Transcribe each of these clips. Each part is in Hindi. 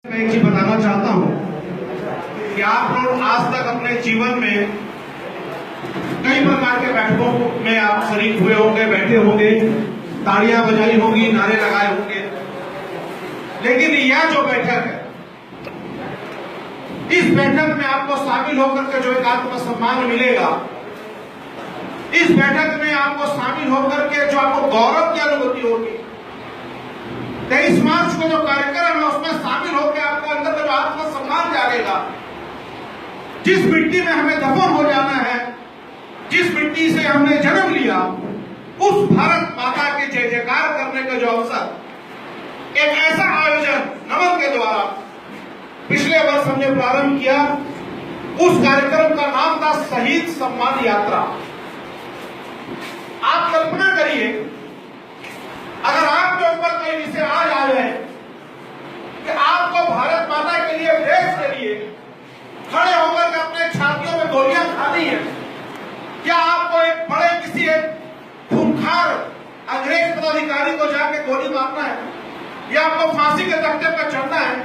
मैं एक चीज बताना चाहता हूं कि आप लोग आज तक अपने जीवन में कई प्रकार के बैठकों में आप शरीक हुए होंगे, बैठे होंगे, तालियां बजाई होंगी, नारे लगाए होंगे, लेकिन यह जो बैठक है, इस बैठक में आपको शामिल होकर के जो एक आत्मसम्मान मिलेगा, इस बैठक में आपको शामिल होकर के जो आपको गौरव की अनुभूति होगी, 23 मार्च को जो कार्यक्रम है उसमें शामिल होकर आपके अंदर का जो आत्मसम्मान जागेगा, जिस मिट्टी में हमें दफन हो जाना है, जिस मिट्टी से हमने जन्म लिया, उस भारत माता के जय जयकार करने का जो अवसर, एक ऐसा आयोजन नमन के द्वारा पिछले वर्ष हमने प्रारंभ किया। उस कार्यक्रम का नाम था शहीद सम्मान यात्रा। आप कल्पना करिए, अगर आपके ऊपर कोई विषय आज आ जाए कि आपको भारत माता के लिए, देश के लिए खड़े होकर के अपने छातियों में गोलियां खानी है, क्या आपको एक बड़े किसी एक खूंखार अंग्रेज पदाधिकारी को जाके गोली मारना है, या आपको फांसी के तख्ते पर चढ़ना है,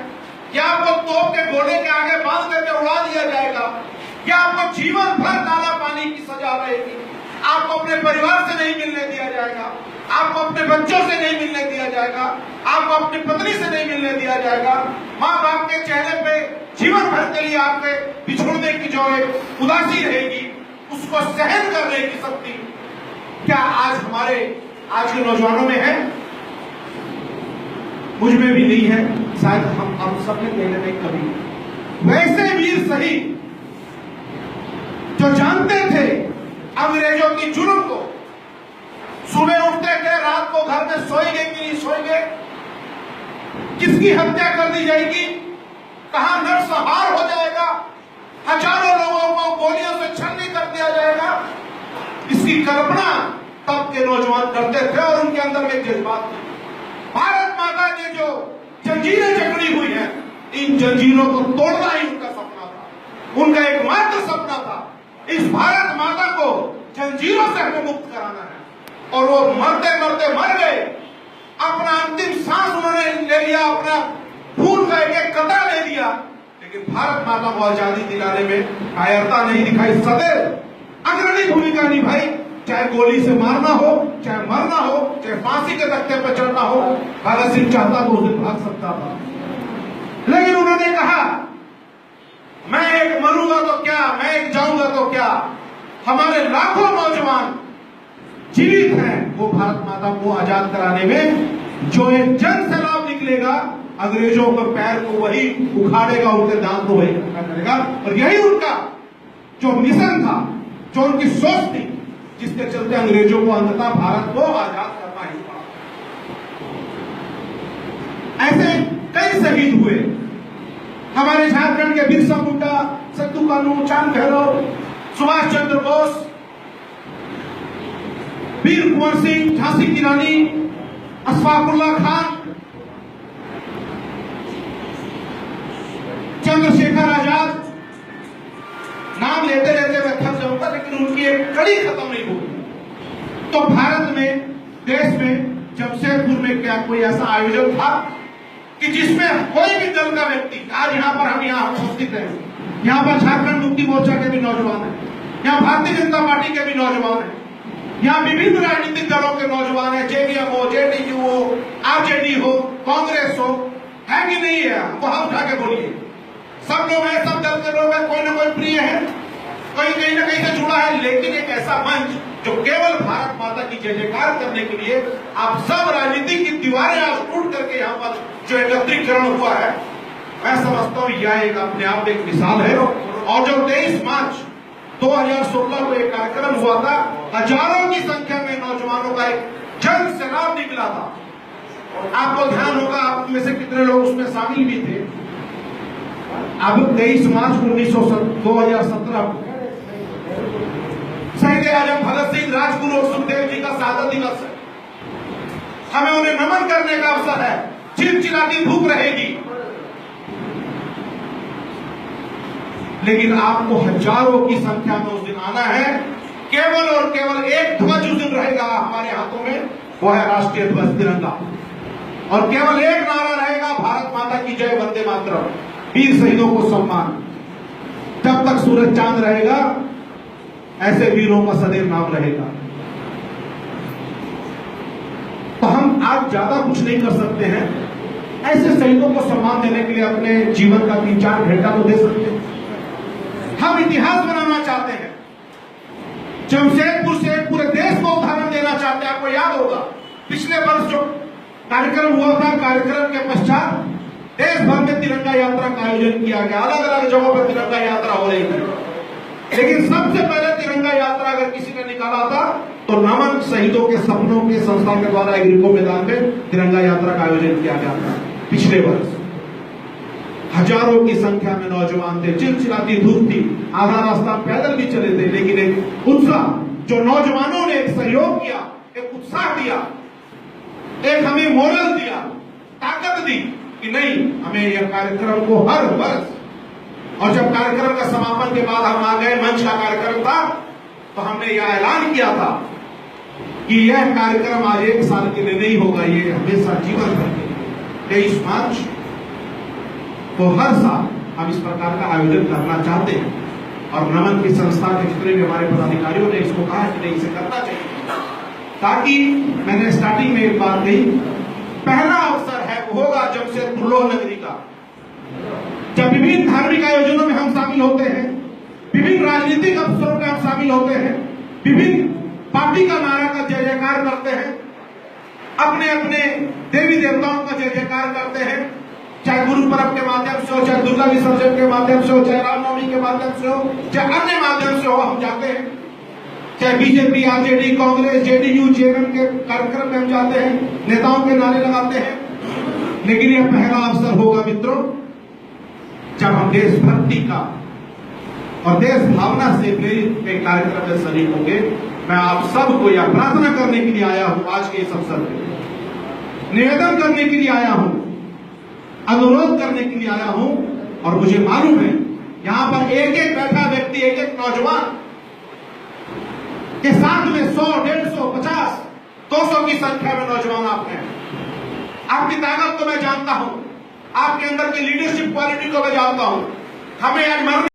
या आपको तोप के गोले के आगे बांध करके उड़ा दिया जाएगा, या आपको जीवन भर काला पानी की सजा रहेगी, आपको अपने परिवार से नहीं मिलने दिया जाएगा, आपको अपने बच्चों से नहीं मिलने दिया जाएगा, आपको अपनी पत्नी से नहीं मिलने दिया जाएगा, माँ बाप के चेहरे पे जीवन भर के लिए आपके बिछोड़ने की जो एक उदासी रहेगी, उसको सहन करने की शक्ति क्या आज हमारे आज के नौजवानों में है? मुझ में भी नहीं है, शायद हम सब ने पहले में कभी। वैसे वीर शहीद जो जानते थे अंग्रेजों की जुर्म को, सुबह उठते थे, रात को घर में सोएंगे कि नहीं सोएंगे, किसकी हत्या कर दी जाएगी, कहां नरसंहार हो जाएगा, हजारों लोगों को गोलियों से छन्नी कर दिया जाएगा, इसकी कल्पना तब के नौजवान करते थे और उनके अंदर में जज्बात थे। भारत माता ने जो जंजीरें जकड़ी हुई हैं, इन जंजीरों को तोड़ना ही उनका सपना था, उनका एकमात्र सपना था। इस भारत माता को जंजीरों से हमें मुक्त कराना है, और वो मरते मरते मर गए, अपना अंतिम सांस उन्होंने ले लिया, अपना खून का एक एक कतरा ले लिया, लेकिन भारत माता को आजादी दिलाने में कायरता नहीं दिखाई, सदैव अग्रणी भूमिका निभाई। चाहे गोली से मारना हो, चाहे मरना हो, चाहे फांसी के तख्ते पर चढ़ना हो, भगत सिंह चाहता तो उसे भाग सकता था, लेकिन उन्होंने कहा मैं एक मरूंगा तो क्या, मैं एक जाऊंगा तो क्या, हमारे लाखों नौजवान जीवित हैं, वो भारत माता को आजाद कराने में जो एक जन सैलाब निकलेगा, अंग्रेजों के पैर को वही उखाड़ेगा, उनके दांत को वही इकट्ठा करेगा, और यही उनका जो मिशन था, जो उनकी सोच थी, जिसके चलते अंग्रेजों को अंततः भारत को आजाद करना ही था। ऐसे कई शहीद हुए हमारे झारखंड के बिरसा मुंडा, सत्तू कानू, चांद भैरव, सुभाष चंद्र बोस, वीर कुंवर सिंह, झांसी की रानी, अशफाकुल्लाह खान, चंद्रशेखर आजाद, नाम लेते रहते मैं थक जाऊंगा, लेकिन उनकी एक कड़ी खत्म नहीं होगी। तो भारत में, देश में, जमशेदपुर में क्या कोई ऐसा आयोजन था कि जिसमें कोई भी दल का व्यक्ति, आज यहाँ पर हम यहाँ उपस्थित हैं, यहाँ पर झारखंड मुक्ति मोर्चा के भी नौजवान हैं, यहाँ भारतीय जनता पार्टी के भी नौजवान हैं, यहाँ विभिन्न राजनीतिक दलों के नौजवान हैं, जेडीएम हो, जेडीयू हो, आरजेडी हो, कांग्रेस हो, है कि नहीं है? हमको हाथ उठा के बोलिए। सब लोग हैं, सब दल के लोग हैं, कोई ना कोई प्रिय है, कोई कहीं ना कहीं से जुड़ा है, लेकिन एक ऐसा मंच जो केवल भारत माता की जय जयकार करने के लिए आप सब राजनीति की दीवारें आज टूट करके यहाँ पर जो एकत्रीकरण हुआ है, मैं समझता हूँ यह एक अपने आप एक मिसाल है। और जो 23 मार्च 2016 को एक कार्यक्रम हुआ था, हजारों की संख्या में नौजवानों का एक जन सैलाब निकला था। आपको ध्यान होगा, आप में से कितने लोग उसमें शामिल भी थे। अब 23 मार्च 2017 को शहीद आजम भगत सिंह, राजगुरु और सुखदेव जी का शहादत दिवस है। हमें उन्हें नमन करने का अवसर है। चिलचिलाती धूप रहेगी, लेकिन आपको हजारों की संख्या में उस दिन आना है। केवल और केवल एक ध्वज उस दिन रहेगा हमारे हाथों में, वो है राष्ट्रीय ध्वज, तिरंगा, और केवल एक नारा रहेगा, भारत माता था कि जय वंदे मातरम, वीर शहीदों को सम्मान। जब तक सूरज चांद रहेगा ऐसे वीरों का सदैव नाम रहेगा। तो हम आज ज्यादा कुछ नहीं कर सकते हैं, ऐसे शहीदों को सम्मान देने के लिए अपने जीवन का 3-4 घंटा तो दे सकते हैं। हम इतिहास बनाना चाहते हैं, जमशेदपुर से पूरे देश को उदाहरण देना चाहते हैं। आपको याद होगा पिछले वर्ष जो कार्यक्रम हुआ था, कार्यक्रम के पश्चात देश भर में तिरंगा यात्रा का आयोजन किया गया, अलग अलग जगहों पर तिरंगा यात्रा हो रही थी। लेकिन सबसे पहले तिरंगा यात्रा अगर किसी ने निकाला था तो नमन शहीदों के सपनों के संस्था के द्वारा एग्रीको मैदान में तिरंगा यात्रा का आयोजन किया गया था पिछले वर्ष। हजारों की संख्या में नौजवान थे, चिलचिलाती धूप थी, आधा रास्ता पैदल भी चले थे, लेकिन एक उत्साह जो नौजवानों ने एक सहयोग किया, एक उत्साह दिया, एक हमें मोरल दिया, ताकत दी कि नहीं, हमें यह कार्यक्रम को हर वर्ष। और जब कार्यक्रम का समापन के बाद हम आ गए, मंच का कार्यक्रम था, तो हमने यह ऐलान किया था कि यह कार्यक्रम आज 1 साल के लिए नहीं होगा, ये हमेशा जीवन भर के 23 मार्च को हर साल हम इस प्रकार का आयोजन करना चाहते हैं। और नमन की संस्था के जितने भी हमारे पदाधिकारियों ने इसको कहा कि नहीं, इसे करना चाहिए, ताकि मैंने स्टार्टिंग में एक बात कही, पहला अवसर है होगा जमशेदपुर लोह नगरी का, जब विभिन्न धार्मिक आयोजनों में हम शामिल होते हैं, विभिन्न राजनीतिक अवसरों में हम शामिल होते हैं, विभिन्न पार्टी का नारा का जय जयकार करते हैं, अपने अपने देवी देवताओं का जय जयकार करते हैं, चाहे गुरु पर्व के माध्यम से हो, चाहे दुर्गा विसर्जन के माध्यम से हो, चाहे रामनवमी के माध्यम से हो, चाहे अन्य माध्यम से हो, हम जाते हैं, चाहे BJP, RJD, Congress, JDU, JMM के कार्यक्रम में हम जाते हैं, नेताओं के नारे लगाते हैं। लेकिन यह पहला अवसर होगा मित्रों, जब हम देशभक्ति का और देश भावना से प्रेरित एक कार्यक्रम में शरीक होंगे। मैं आप सबको यह प्रार्थना करने के लिए आया हूं, आज के इस अवसर पर निवेदन करने के लिए आया हूं, अनुरोध करने के लिए आया हूं। और मुझे मालूम है यहां पर एक एक बैठा व्यक्ति, एक एक नौजवान के साथ में 100, 150, 50, 200 की संख्या में नौजवान आप हैं। आपकी ताकत को मैं जानता हूं, आपके अंदर की लीडरशिप क्वालिटी को मैं जानता हूं। हमें आज मरने